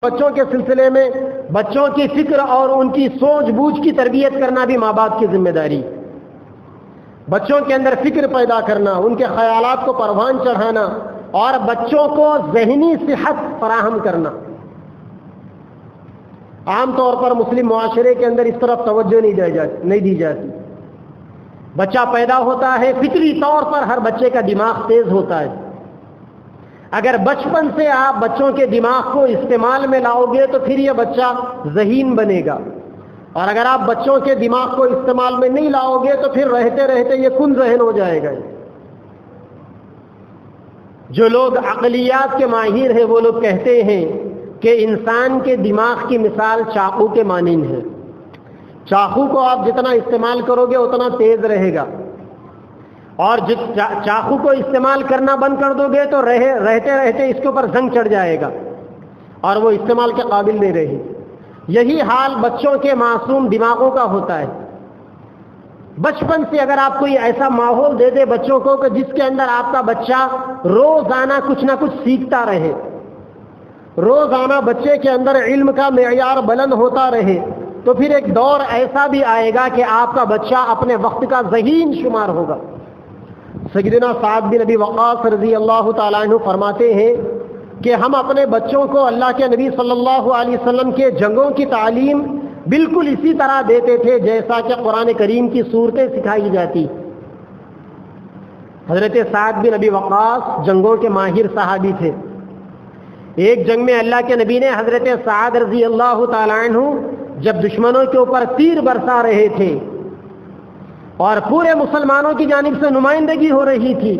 بچوں کے سلسلے میں بچوں کی فکر اور ان کی سوچ بوجھ کی تربیت کرنا بھی ماں باپ کی ذمہ داری. بچوں کے اندر فکر پیدا کرنا، ان کے خیالات کو پروان چڑھانا اور بچوں کو ذہنی صحت فراہم کرنا. عام طور پر مسلم معاشرے کے اندر اس طرف توجہ نہیں دی جاتی. بچہ پیدا ہوتا ہے، فطری طور پر ہر بچے کا دماغ تیز ہوتا ہے. اگر بچپن سے آپ بچوں کے دماغ کو استعمال میں لاؤ گے تو پھر یہ بچہ ذہین بنے گا، اور اگر آپ بچوں کے دماغ کو استعمال میں نہیں لاؤ گے تو پھر رہتے رہتے یہ کن ذہن ہو جائے گا. جو لوگ عقلیات کے ماہر ہیں وہ لوگ کہتے ہیں کہ انسان کے دماغ کی مثال چاقو کے مانند ہے. چاقو کو آپ جتنا استعمال کرو گے اتنا تیز رہے گا، اور چاقو کو استعمال کرنا بند کر دو گے تو رہتے رہتے اس کے اوپر زنگ چڑھ جائے گا اور وہ استعمال کے قابل نہیں رہے. یہی حال بچوں کے معصوم دماغوں کا ہوتا ہے. بچپن سے اگر آپ کوئی ایسا ماحول دے دے بچوں کو کہ جس کے اندر آپ کا بچہ روزانہ کچھ نہ کچھ سیکھتا رہے، روزانہ بچے کے اندر علم کا معیار بلند ہوتا رہے، تو پھر ایک دور ایسا بھی آئے گا کہ آپ کا بچہ اپنے وقت کا ذہین شمار ہوگا. سیدنا سعد بن ابی وقاص رضی اللہ تعالیٰ عنہ فرماتے ہیں کہ ہم اپنے بچوں کو اللہ کے نبی صلی اللہ علیہ وسلم کے جنگوں کی تعلیم بالکل اسی طرح دیتے تھے جیسا کہ قرآن کریم کی صورتیں سکھائی جاتی. حضرت سعد بن ابی وقاص جنگوں کے ماہر صحابی تھے. ایک جنگ میں اللہ کے نبی نے حضرت سعد رضی اللہ تعالیٰ عنہ جب دشمنوں کے اوپر تیر برسا رہے تھے اور پورے مسلمانوں کی جانب سے نمائندگی ہو رہی تھی،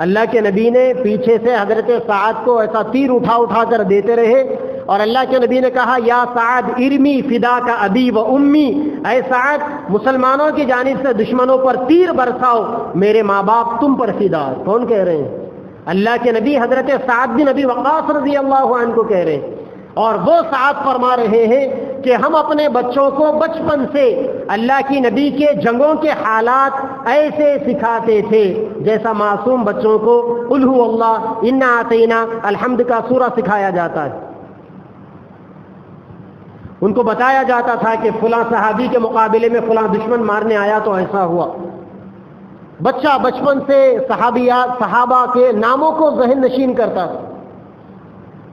اللہ کے نبی نے پیچھے سے حضرت سعد کو ایسا تیر اٹھا کر دیتے رہے، اور اللہ کے نبی نے کہا یا سعد ارمی فدا کا ابی و امی، اے سعد مسلمانوں کی جانب سے دشمنوں پر تیر برساؤ، میرے ماں باپ تم پر فدا. کون کہہ رہے ہیں؟ اللہ کے نبی حضرت سعد بن ابی وقاص رضی اللہ عنہ کو کہہ رہے ہیں. اور وہ سعد فرما رہے ہیں کہ ہم اپنے بچوں کو بچپن سے اللہ کی نبی کے جنگوں کے حالات ایسے سکھاتے تھے جیسا معصوم بچوں کو قل هو اللہ انا اعطینا الحمد کا سورہ سکھایا جاتا ہے. ان کو بتایا جاتا تھا کہ فلاں صحابی کے مقابلے میں فلاں دشمن مارنے آیا تو ایسا ہوا. بچہ بچپن سے صحابہ کے ناموں کو ذہن نشین کرتا تھا.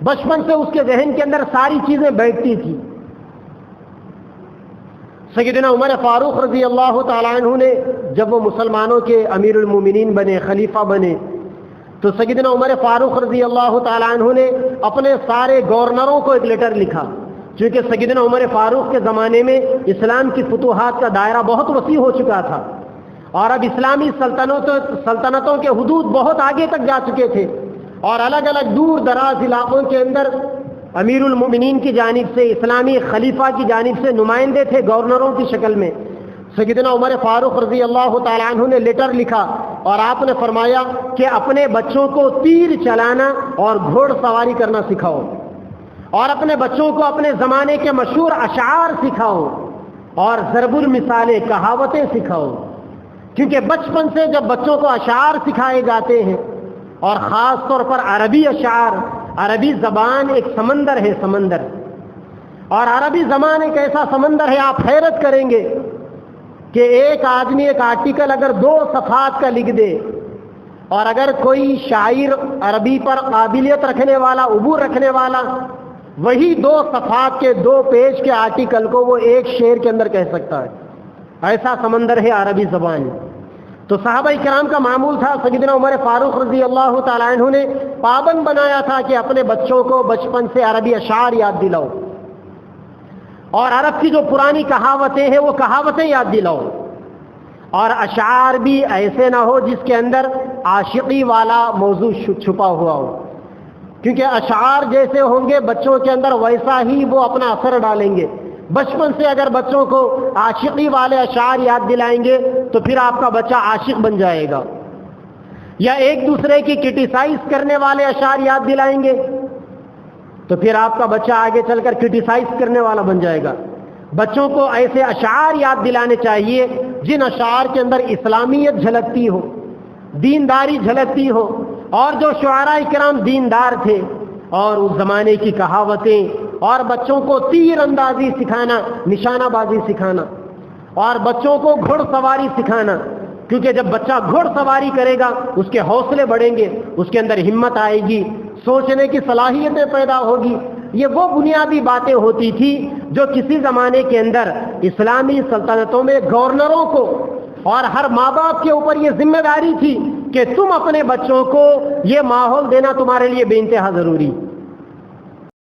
بچپن سے اس کے ذہن کے اندر ساری چیزیں بیٹھتی تھی. سیدنا عمر فاروق رضی اللہ تعالیٰ عنہ نے جب وہ مسلمانوں کے امیر المومنین بنے، خلیفہ بنے، تو سیدنا عمر فاروق رضی اللہ تعالیٰ عنہ نے اپنے سارے گورنروں کو ایک لیٹر لکھا. چونکہ سیدنا عمر فاروق کے زمانے میں اسلام کی فتوحات کا دائرہ بہت وسیع ہو چکا تھا، اور اب اسلامی سلطنتوں کے حدود بہت آگے تک جا چکے تھے، اور الگ الگ دور دراز علاقوں کے اندر امیر المؤمنین کی جانب سے، اسلامی خلیفہ کی جانب سے نمائندے تھے گورنروں کی شکل میں. سیدنا عمر فاروق رضی اللہ تعالیٰ عنہ نے لیٹر لکھا اور آپ نے فرمایا کہ اپنے بچوں کو تیر چلانا اور گھوڑ سواری کرنا سکھاؤ، اور اپنے بچوں کو اپنے زمانے کے مشہور اشعار سکھاؤ اور ضرب المثالیں، کہاوتیں سکھاؤ. کیونکہ بچپن سے جب بچوں کو اشعار سکھائے جاتے ہیں، اور خاص طور پر عربی اشعار، عربی زبان ایک سمندر ہے، سمندر، اور عربی زبان ایک ایسا سمندر ہے، آپ حیرت کریں گے کہ ایک آدمی ایک آرٹیکل اگر 2 صفحات کا لکھ دے، اور اگر کوئی شاعر عربی پر قابلیت رکھنے والا، عبور رکھنے والا، وہی 2 صفحات کے 2 پیج کے آرٹیکل کو وہ ایک شعر کے اندر کہہ سکتا ہے. ایسا سمندر ہے عربی زبان. تو صحابہ کرام کا معمول تھا، سیدنا عمر فاروق رضی اللہ تعالیٰ عنہ نے پابند بنایا تھا کہ اپنے بچوں کو بچپن سے عربی اشعار یاد دلاؤ، اور عرب کی جو پرانی کہاوتیں ہیں وہ کہاوتیں یاد دلاؤ، اور اشعار بھی ایسے نہ ہو جس کے اندر عاشقی والا موضوع چھپا ہوا ہو. کیونکہ اشعار جیسے ہوں گے بچوں کے اندر ویسا ہی وہ اپنا اثر ڈالیں گے. بچپن سے اگر بچوں کو عاشقی والے اشعار یاد دلائیں گے تو پھر آپ کا بچہ عاشق بن جائے گا، یا ایک دوسرے کی کرٹیسائز کرنے والے اشعار یاد دلائیں گے تو پھر آپ کا بچہ آگے چل کر کرٹیسائز کرنے والا بن جائے گا. بچوں کو ایسے اشعار یاد دلانے چاہیے جن اشعار کے اندر اسلامیت جھلکتی ہو، دینداری جھلکتی ہو، اور جو شعراء کرام دیندار تھے اور اس زمانے کی کہاوتیں، اور بچوں کو تیر اندازی سکھانا، نشانہ بازی سکھانا، اور بچوں کو گھڑ سواری سکھانا، کیونکہ جب بچہ گھڑ سواری کرے گا اس کے حوصلے بڑھیں گے، اس کے اندر ہمت آئے گی، سوچنے کی صلاحیتیں پیدا ہوگی۔ یہ وہ بنیادی باتیں ہوتی تھی جو کسی زمانے کے اندر اسلامی سلطنتوں میں گورنروں کو اور ہر ماں باپ کے اوپر یہ ذمہ داری تھی کہ تم اپنے بچوں کو یہ ماحول دینا تمہارے لیے بے انتہا ضروری۔